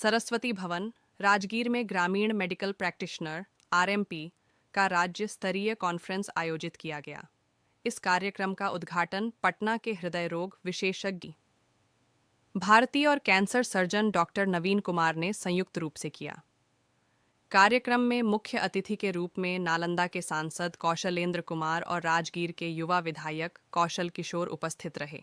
सरस्वती भवन, राजगीर में ग्रामीण मेडिकल प्रैक्टिशनर (आरएमपी) का राज्य स्तरीय कॉन्फ्रेंस आयोजित किया गया। इस कार्यक्रम का उद्घाटन पटना के हृदय रोग विशेषज्ञ, भारतीय और कैंसर सर्जन डॉक्टर नवीन कुमार ने संयुक्त रूप से किया। कार्यक्रम में मुख्य अतिथि के रूप में नालंदा के सांसद कौशलेंद्र कुमार और राजगीर के युवा विधायक कौशल किशोर उपस्थित रहे।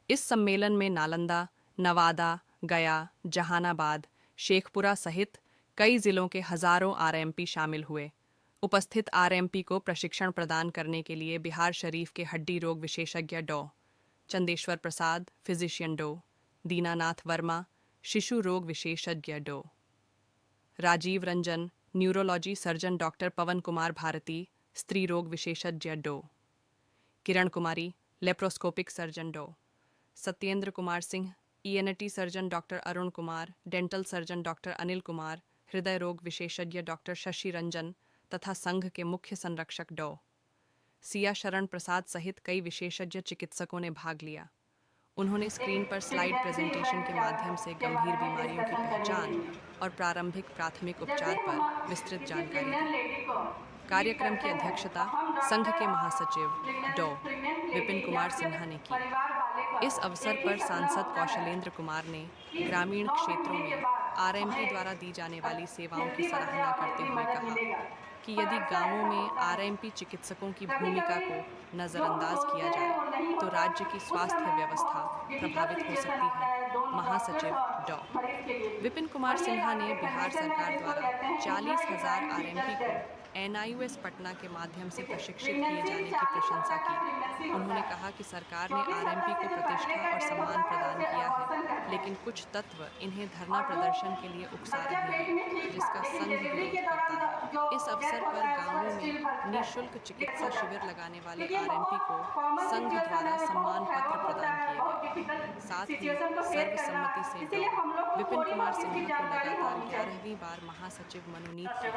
इस सम्मेलन में नालंदा, नवादा, गया, जहानाबाद, शेखपुरा सहित कई जिलों के हजारों आरएमपी शामिल हुए। उपस्थित आरएमपी को प्रशिक्षण प्रदान करने के लिए बिहार शरीफ के हड्डी रोग विशेषज्ञ डॉ. चंदेश्वर प्रसाद, फिजिशियन डॉ. दीनानाथ वर्मा, शिशु रोग विशेषज्ञ डॉ. Rajiv Ranjan, neurology surgeon doctor Pawan Kumar Bharti, स्त्री रोग विशेषज्ञ डॉ. किरण कुमारी, लेप्रोस्कोपिक सर्जन डॉ. Satyendra Kumar Singh, ENT surgeon doctor Arun Kumar, dental surgeon doctor Anil Kumar, हृदय रोग विशेषज्ञ डॉक्टर शशि रंजन तथा संघ के मुख्य संरक्षक डॉ. सिया शरण प्रसाद सहित कई विशेषज्ञ चिकित्सकों ने भाग लिया। उन्होंने स्क्रीन पर स्लाइड प्रेजेंटेशन के माध्यम से गंभीर बीमारियों की पहचान और प्रारंभिक प्राथमिक उपचार पर विस्तृत जानकारी दी। कार्यक्रम की अध्यक्षता संघ के महासचिव डॉ. विपिन कुमार सिन्हा ने की। इस अवसर पर सांसद कौशलेंद्र कुमार ने ग्रामीण क्षेत्रों में आरएमपी द्वारा दी जाने वाली सेवाओं की सराहना करते हुए कहा कि यदि गांवों में आरएमपी चिकित्सकों की भूमिका को नज़रअंदाज किया जाए तो राज्य की स्वास्थ्य व्यवस्था प्रभावित हो सकती है। महासचिव डॉ. विपिन कुमार सिन्हा ने बिहार सरकार द्वारा 40,000 आरएमपी को एनआईयूएस पटना के माध्यम से प्रशिक्षित किए जाने की प्रशंसा की। उन्होंने कहा कि सरकार ने आरएमपी को प्रतिष्ठा और सम्मान प्रदान किया है, लेकिन कुछ तत्व इन्हें धरना प्रदर्शन के लिए उकसा रहे हैं, जिसका संघ विरोध करता है। इस अवसर पर गांवों में निःशुल्क चिकित्सा शिविर लगाने वाले आरएमपी को संघ द्वारा सम्मान पत्र प्रदान किए गए। साथ ही सर्वसम्मति से डॉ. विपिन कुमार सिन्हा को लगातार 11वीं बार महासचिव मनोनीत किया,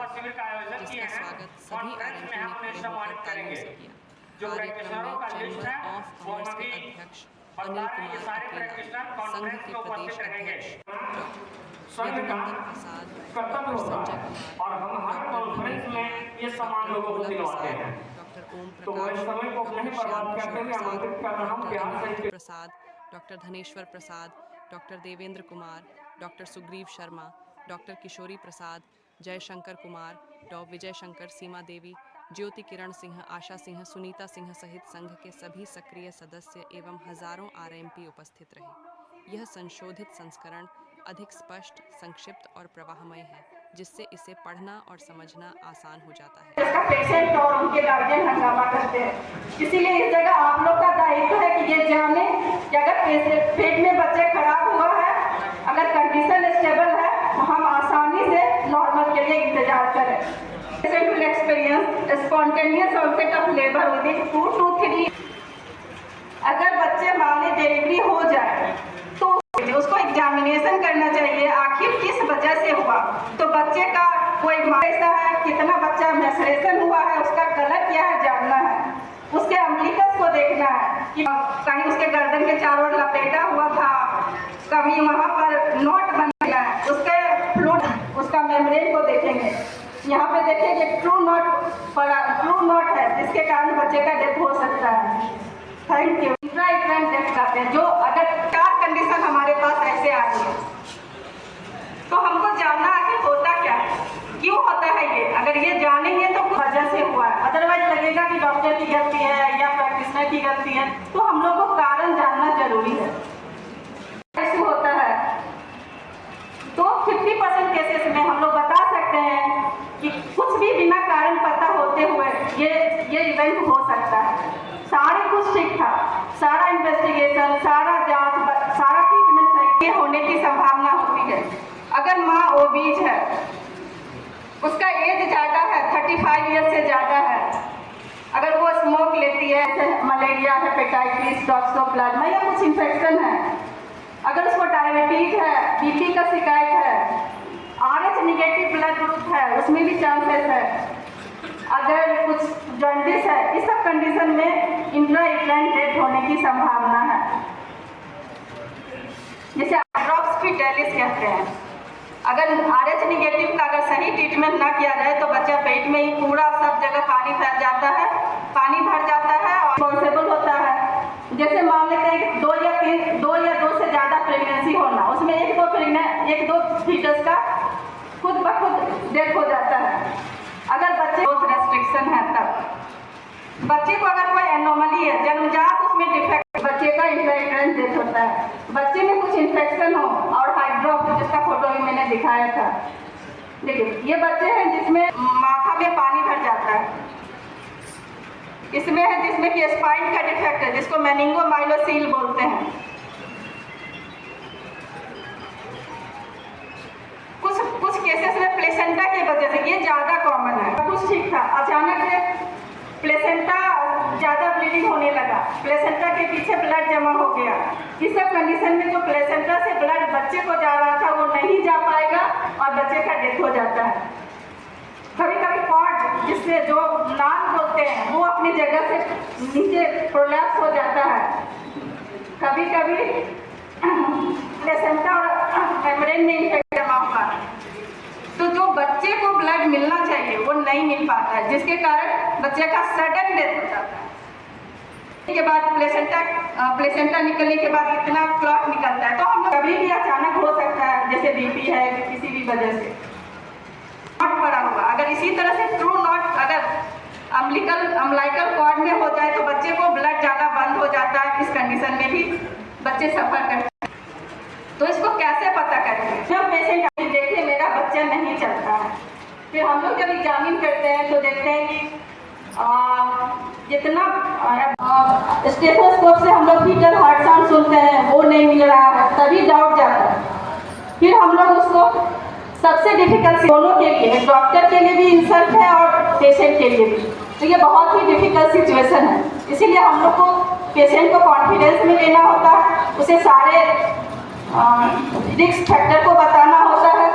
जिसका स्वागत सभी आरएमपी ने खड़े होकर तालियों से किया। कार्यक्रम में चैम्बर ऑफ कॉमर्स के अध्यक्ष अनिल कुमार अकेला, संघ के प्रदेश अध्यक्ष डॉ. यदुनंदन प्रसाद, डॉक्टर संजय कुमार, डॉक्टर नवीन कुमार, डॉक्टर भोला प्रसाद, डॉक्टर ओम प्रकाश, डॉक्टर श्याम किशोर प्रसाद, डॉक्टर अनिरुद्ध प्रसाद, डॉक्टर धनेश्वर प्रसाद, doctor Devendra Kumar, doctor Sugriva Sharma, doctor किशोरी प्रसाद, जयशंकर कुमार, डॉ. विजय शंकर, सीमा देवी, ज्योति किरण सिंह, आशा सिंह, सुनीता सिंह सहित संघ के सभी सक्रिय सदस्य एवं हजारों आरएमपी उपस्थित रहे। यह संशोधित संस्करण अधिक स्पष्ट, संक्षिप्त और प्रवाहमय है, जिससे इसे पढ़ना और समझना आसान हो जाता है। इसका पेशेंट और उनके गार्जियन हंगामा करते हैं, इसीलिए इस जगह आप लोग का दायित्व है कि ये जाने कि अगर पेट में बच्चे खराब हुआ है, अगर कंडीशन स्टेबल है तो हम आसानी से नॉर्मल के लिए इंतजार करें। Patient will experience spontaneous onset of labour within 2 to 3। अगर बच्चे माने डिलीवरी हो जाए तो उसको एग्जामिनेशन करना चाहिए, आखिर किस वजह से हुआ। तो बच्चे का कोई ऐसा है, कितना बच्चा मैसरेशन हुआ है, उसका कलर क्या है जानना है, उसके अम्बिलिकस को देखना है कि कहीं उसके गर्दन के चारों ओर लपेटा हुआ था, कभी वहाँ पर नोट बना है, उसके फ्लूइड, उसका मेम्ब्रेन को देखेंगे। यहाँ पे देखिए कि ट्रू नोट है, जिसके कारण बच्चे का डेथ हो सकता है। Thank you. डेथ करते हैं, जो अगर 4 कंडीशन हमारे पास ऐसे आ रही है तो हमको जानना आखिर होता क्या है, क्यों होता है ये। अगर ये जानेंगे तो कुछ वजह से हुआ है, अदरवाइज लगेगा कि डॉक्टर की गलती है या प्रैक्टिशनर की गलती है। तो हम लोग को कारण जानना जरूरी है। ऐसे होता है तो 50% केसेस में हम लोग बता सकते हैं कि कुछ भी बिना कारण पता होते हुए ये इवेंट हो सकता है। सारे कुछ ठीक था, सारा इन्वेस्टिगेशन, सारा जांच, सारा ट्रीटमेंट सही होने की संभावना होती है। अगर माँ ओबीज है, उसका एज ज़्यादा है, 35 ईयर से ज़्यादा है, अगर वो स्मोक लेती है, जैसे मलेरिया, हेपेटाइटिस, टॉक्सोप्लाज्मा या कुछ इन्फेक्शन है, अगर उसको डायबिटीज है, बीपी का शिकायत है, RH निगेटिव ब्लड ग्रुप है, उसमें भी चांसेस है, अगर कुछ जॉन्डिस है, इस सब कंडीशन में इंट्रा यूट्राइन डेथ होने की संभावना है। जैसे ड्रॉप्स की डेलिस कहते हैं, अगर RH निगेटिव का अगर सही ट्रीटमेंट ना किया जाए तो बच्चा पेट में ही पूरा सब जगह पानी फैल जाता है, पानी भर जाता है और पॉसिबल होता है। जैसे मान लेते हैं कि दो या दो से ज़्यादा प्रेगनेंसी होना, उसमें एक दो फीटस का खुद ब खुद डेथ हो जाता है। अगर बच्चे बहुत रेस्ट्रिक्शन है तब बच्चे को अगर कोई एनोमली है जन्मजात उसमें डिफेक्ट, बच्चे का इंटरेक्रेंस डेथ होता है। बच्चे में कुछ इन्फेक्शन हो और हाइड्रोप जिसका फोटो भी मैंने दिखाया था, देखिए ये बच्चे हैं जिसमें माथा में पानी भर जाता है। इसमें है जिसमें कि स्पाइन का डिफेक्ट है जिसको मेनिंगोमाइलोसील बोलते हैं। कुछ केसेस में प्लेसेंटा की वजह से, ये ज़्यादा कॉमन है। कुछ ठीक था, अचानक से प्लेसेंटा ज़्यादा ब्लीडिंग होने लगा, प्लेसेंटा के पीछे ब्लड जमा हो गया। इस सब कंडीशन में जो प्लेसेंटा से ब्लड बच्चे को जा रहा था वो नहीं जा पाएगा और बच्चे का डेथ हो जाता है। कभी कभी कॉर्ड जिससे जो नाल बोलते हैं वो अपनी जगह से नीचे प्रोलैप्स हो जाता है। कभी कभी प्लेसेंटा और मेम्ब्रेन में इन्फेक्शन जमा हुआ है, तो जो बच्चे को ब्लड मिलना चाहिए वो नहीं मिल पाता है, जिसके कारण बच्चे का सडन डेथ हो जाता है। के बाद प्लेसेंटा निकलने के बाद इतना क्लॉट निकलता है, तो हम लोग कभी भी अचानक हो सकता है, जैसे बीपी है किसी भी वजह से नॉट पड़ा होगा। अगर इसी तरह से थ्रू नॉट अगर अम्बिलिकल कॉर्ड में हो जाए तो बच्चे को ब्लड जाना बंद हो जाता है। इस कंडीशन में भी बच्चे सफर करते हैं। तो इसको कैसे पता करें? जब पेशेंट देखिए मेरा बच्चा नहीं चलता है, फिर हम लोग जब एग्जामिन करते हैं तो देखते हैं कि जितना स्टेथोस्कोप से हम लोग फीटल हार्ट साउंड सुनते हैं वो नहीं मिल रहा है, तभी डाउट जाता है। फिर हम लोग उसको सबसे डिफिकल्ट दोनों के लिए, डॉक्टर के लिए भी इंसल्ट है और पेशेंट के लिए भी, तो ये बहुत ही डिफिकल्ट सिचुएशन है। इसीलिए हम लोग को पेशेंट को कॉन्फिडेंस में लेना होता है, उसे सारे रिस्क फैक्टर को बताना होता है।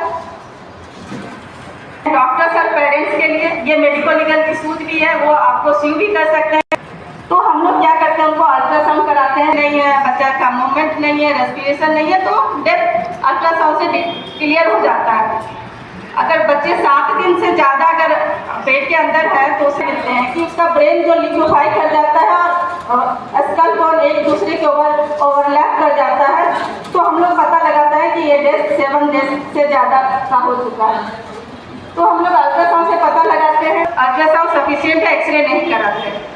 डॉक्टर्स और पेरेंट्स के लिए ये मेडिकल लीगल इशूज भी है, वो आपको स्यू भी कर सकते हैं। तो हम लोग क्या करते हैं, उनको अल्ट्रासाउंड कराते हैं, नहीं है बच्चा का मूवमेंट नहीं है, रेस्पिरेशन नहीं है, तो डेथ अल्ट्रासाउंड से क्लियर हो जाता है। अगर बच्चे 7 दिन से ज़्यादा अगर पेट के अंदर है तो उसे मिलते हैं कि उसका ब्रेन जो लिक्विफाई कर जाता है और स्कल और एक दूसरे के ओवरलैप कर जाता है, तो हम लोग पता लगाता है कि ये डेथ 7 डेज से ज़्यादा का हो चुका है। तो हम लोग अल्ट्रासाउंड से पता लगाते हैं। अल्ट्रासाउंड सफिशिएंट है, एक्सरे नहीं कराते।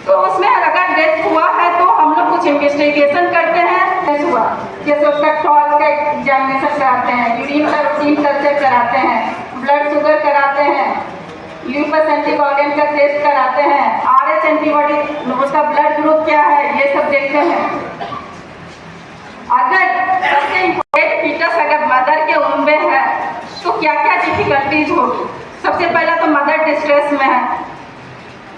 तो उसमें अगर डेथ हुआ है तो हम लोग कुछ इन्वेस्टिगेशन करते हैं। डेथ हुआ जैसे उसका टॉर्च का एग्जामिनेशन कराते हैं, यूरिन का रूटीन कल्चर कराते हैं, ब्लड शुगर कराते हैं, ल्यूपस एंटीकॉगुलेंट का टेस्ट कराते हैं, RH एंटीबॉडी उसका ब्लड ग्रुप क्या है ये सब देखते हैं। अगर सबसे इम्पोर्टेंट फीटस अगर मदर के वूम्ब में है तो क्या क्या डिफिकल्टीज होगी। सबसे पहला तो मदर डिस्ट्रेस में है,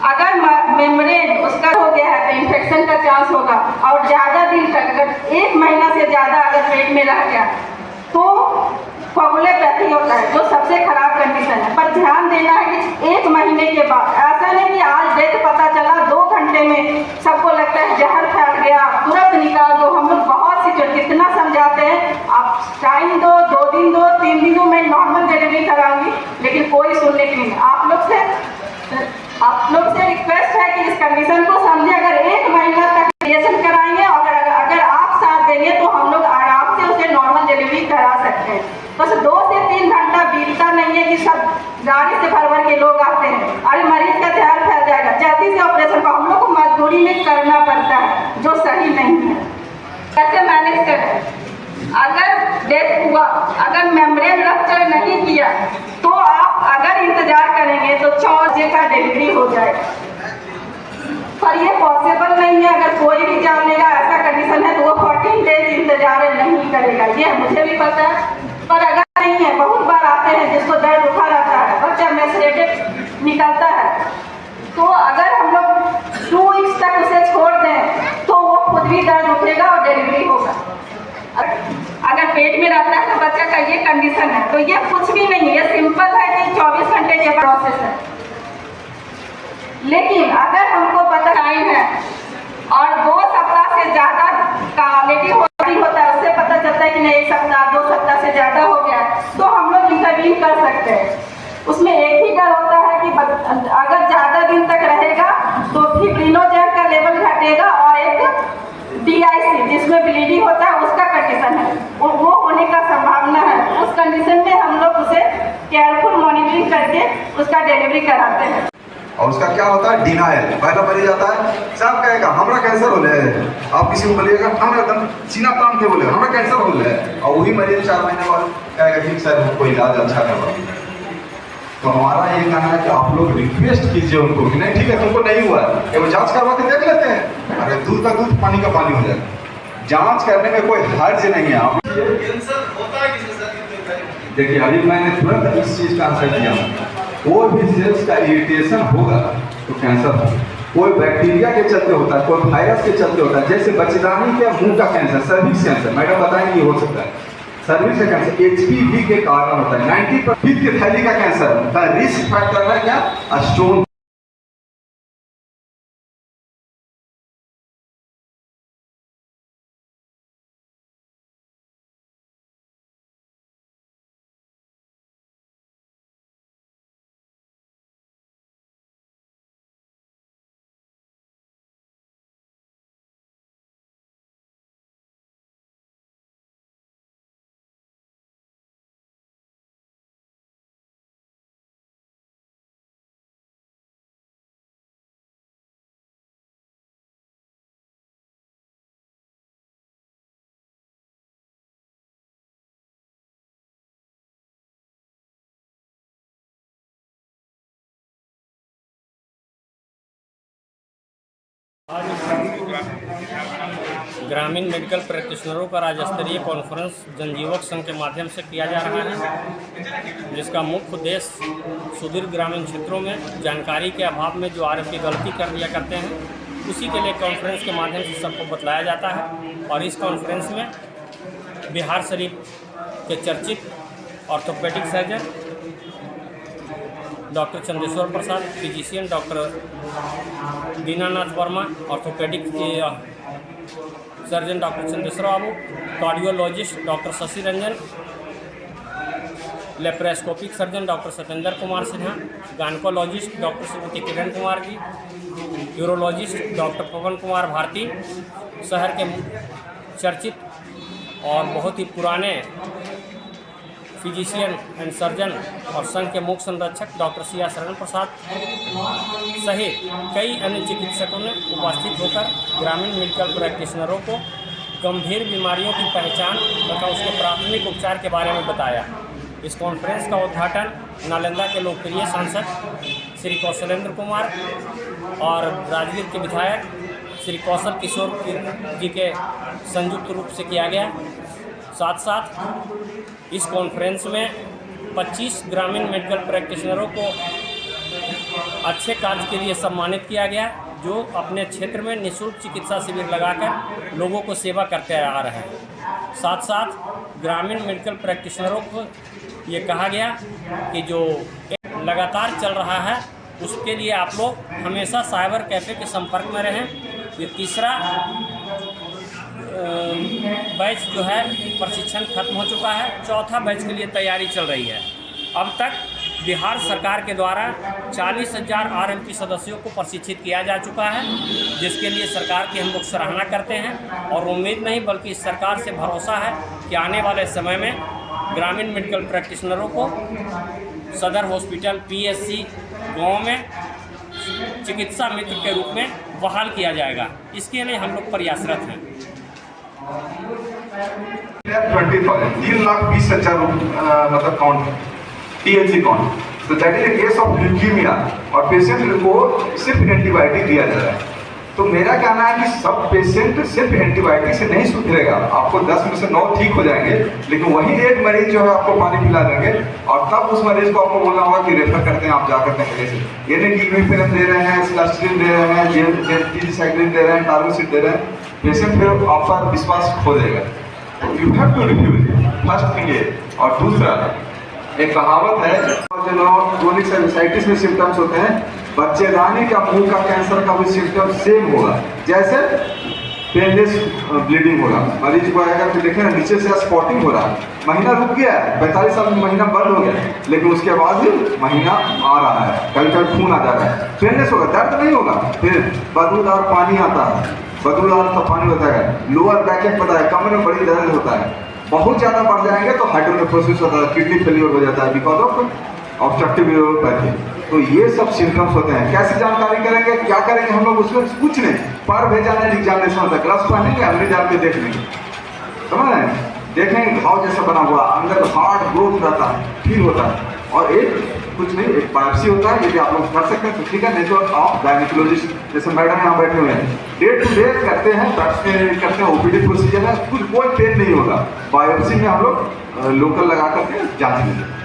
अगर मेम्ब्रेन उसका हो गया है तो इन्फेक्शन का चांस होगा, और ज़्यादा दिन तक अगर 1 महीना से ज़्यादा अगर पेट में रह गया तो कोगुलोपैथी होता है, जो सबसे खराब कंडीशन है। पर ध्यान देना है कि 1 महीने के बाद, ऐसा नहीं कि आज डेथ पता चला 2 घंटे में सबको लगता है जहर फैल गया तुरंत निकाल दो। हम लोग बहुत सी कितना समझाते हैं, आप टाइम दो, 2 दिन दो, 3 दिनों में नॉर्मल डिलीवरी कराऊंगी, लेकिन कोई सुनने की नहीं। आप लोग से रिक्वेस्ट है कि इस कंडीशन को समझे। अगर 1 महीना तक रिएक्शन कराएंगे और अगर आप साथ देंगे तो हम लोग आराम से उसे नॉर्मल डिलीवरी करा सकते हैं। बस 2 से 3 घंटा बीतता नहीं है कि सब गाड़ी से भर के लोग आते हैं, अरे मरीज का ध्यान फैल जाएगा, जल्दी से ऑपरेशन को हम लोग को मजबूरी में करना पड़ता है, जो सही नहीं है। कैसे मैनेज करें? अगर डेथ हुआ, अगर मेम्ब्रेन रप्चर नहीं किया तो आप अगर इंतजार करेंगे तो 4 बजे का डिलीवरी हो जाएगा, पर ये पॉसिबल नहीं है। अगर कोई भी जान लेगा ऐसा कंडीशन है तो वो 14 डेज इंतजार नहीं करेगा, ये मुझे भी पता है। पर अगर नहीं है, बहुत बार आते हैं जिसको दर्द उठा रहता है, बच्चा मेंस्ट्रुएटेड निकलता है, तो अगर हम लोग 2 वीक्स तक उसे छोड़ दें तो वो खुद भी दर्द उठेगा और डिलीवरी होगा। अगर पेट में रहता है तो बच्चा का ये कंडीशन है, तो ये कुछ भी नहीं है, ये सिंपल है कि 24 घंटे के प्रोसेस है। लेकिन अगर हमको पता टाइम है और 2 सप्ताह से ज़्यादा का लेडी होता है, उससे पता चलता है कि नहीं 1 सप्ताह 2 सप्ताह से करके उसका डिलीवरी कराते हैं। और उसका क्या होता है, डिनायल। पहला मरीज आता है, सब कहेगा हमरा कैंसर हो है, आप किसी को बोलिएगा हम एकदम सीना तान के बोलेगा हमरा कैंसर हो है, और वही मरीज 4 महीने बाद कहेगा ठीक सर कोई इलाज अच्छा करवा। तो हमारा ये कहना है कि आप लोग रिक्वेस्ट कीजिए उनको कि नहीं ठीक है तुमको नहीं हुआ है, वो जांच करवा के देख लेते हैं, अरे दूध का दूध पानी का पानी हो जाएगा। जांच करने में कोई हर्ज नहीं है। आप देखिए अभी मैंने तुरंत इस चीज का आंसर दिया, कोई भी सेल्स का इरिटेशन होगा तो कैंसर होगा। कोई बैक्टीरिया के चलते होता है, कोई वायरस के चलते होता है, जैसे बच्चेदानी के मुंह का कैंसर, सर्विक्स कैंसर, मैडम बताएंगे हो सकता है सर्विक्स का कैंसर HPV के कारण होता है। 90% के थैली का कैंसर का रिस्क फैक्टर है क्या, स्टोन। ग्रामीण मेडिकल प्रैक्टिशनरों का राज्य स्तरीय कॉन्फ्रेंस जनजीवक संघ के माध्यम से किया जा रहा है, जिसका मुख्य उद्देश्य सुदूर ग्रामीण क्षेत्रों में जानकारी के अभाव में जो आरोपी गलती कर दिया करते हैं उसी के लिए कॉन्फ्रेंस के माध्यम से सबको बतलाया जाता है। और इस कॉन्फ्रेंस में बिहार शरीफ के चर्चित orthopaedic surgeon doctor Chandeshwar Prasad, physician doctor Dinanath Verma, orthopaedic surgeon doctor Chandeshwar Babu, cardiologist doctor Shashi Ranjan, laparoscopic surgeon doctor Satyendra Kumar Sinha, gynaecologist doctor Shrimati Kiran Kumar ji, urologist doctor Pawan Kumar Bharti, शहर के चर्चित और बहुत ही पुराने फिजिशियन एंड सर्जन और संघ के मुख्य संरक्षक डॉक्टर सिया शरण प्रसाद सहित कई अन्य चिकित्सकों ने उपस्थित होकर ग्रामीण मेडिकल प्रैक्टिशनरों को गंभीर बीमारियों की पहचान तथा उसके प्राथमिक उपचार के बारे में बताया। इस कॉन्फ्रेंस का उद्घाटन नालंदा के लोकप्रिय सांसद श्री कौशलेंद्र कुमार और राजगीर के विधायक श्री कौशल किशोर जी के संयुक्त रूप से किया गया। साथ साथ इस कॉन्फ्रेंस में 25 ग्रामीण मेडिकल प्रैक्टिशनरों को अच्छे कार्य के लिए सम्मानित किया गया, जो अपने क्षेत्र में निःशुल्क चिकित्सा शिविर लगाकर लोगों को सेवा करते आ रहे हैं। साथ साथ ग्रामीण मेडिकल प्रैक्टिशनरों को ये कहा गया कि जो लगातार चल रहा है उसके लिए आप लोग हमेशा साइबर कैफ़े के संपर्क में रहें। ये तीसरा बैच जो है प्रशिक्षण खत्म हो चुका है, चौथा बैच के लिए तैयारी चल रही है। अब तक बिहार सरकार के द्वारा 40,000 RMP सदस्यों को प्रशिक्षित किया जा चुका है, जिसके लिए सरकार की हम लोग सराहना करते हैं और उम्मीद नहीं बल्कि सरकार से भरोसा है कि आने वाले समय में ग्रामीण मेडिकल प्रैक्टिशनरों को सदर हॉस्पिटल PSC गाँव में चिकित्सा मित्र के रूप में बहाल किया जाएगा। इसके लिए हम लोग प्रयासरत हैं। 3,20,000 मतलब काउंट TLC काउंट, तो that is a case of leukaemia और पेशेंट को सिर्फ एंटीबायोटिक दिया जा रहा है। तो मेरा कहना है कि सब पेशेंट सिर्फ एंटीबायोटिक से नहीं सुधरेगा, आपको 10 में से 9 ठीक हो जाएंगे, लेकिन वही एक मरीज जो है आपको पानी पिला देंगे और तब उस मरीज को आपको बोलना होगा कि रेफर करते हैं आप जाकर पहले से। ये नहीं कि इमिपेरिन दे रहे हैं, स्लास्ट्रिन दे रहे हैं, जेल्टिसाइक्लिन दे रहे हैं, टार्मोसिड दे रहे हैं, पेशेंट फिर आप पर विश्वास खो देगा। You have to refuse, first thing ये। और दूसरा एक कहावत है, जो क्रोनिक साइनसाइटिस में सिम्टम्स होते हैं, बच्चेदानी का मुंह का कैंसर का भी सिम्टम सेम होगा, जैसे पेनलेस ब्लीडिंग होगा। मरीज को आएगा फिर देखें ना नीचे से स्पॉटिंग हो रहा है, महीना रुक गया है, 45 साल में महीना बंद हो गया, लेकिन उसके बाद भी महीना आ रहा है, कभी कभी खून आ जा रहा है। पेनलेस होगा, दर्द नहीं होगा, फिर बदबूदार पानी आता है, बदबूदार तो पानी होता है, लोअर बैक एक पता है, कमर में बड़ी दर्द होता है, बहुत ज़्यादा बढ़ जाएंगे तो हाइड्रोनेफ्रोसिस होता है, किडनी फेलियर हो जाता है बिकॉज ऑफ ऑब्स्ट्रक्टिव न्यूरोपैथी। तो ये सब सिम्टम्स होते हैं। कैसे जानकारी करेंगे, क्या करेंगे हम लोग, उसमें कुछ नहीं, पर भेजाना एग्जामिनेशन होता है, ग्लव्स पहनेंगे, अंदर डाल के देख लेंगे, समझ रहे हैं, देखेंगे घाव जैसा बना हुआ, अंदर हार्ड ग्रोथ रहता है, फील होता है, और एक कुछ नहीं, एक बायोप्सी होता है। यदि आप लोग कर सकते हैं तो ठीक है, नहीं तो आप गायनिकोलॉजिस्ट जैसे मैडम यहाँ बैठे हुए हैं, डे टू डे करते हैं, करते हैं, ओपीडी प्रोसीजर है, कुछ कोई पेन नहीं होगा। बायोप्सी में हम लोग लोकल लगा करके जांच लेंगे।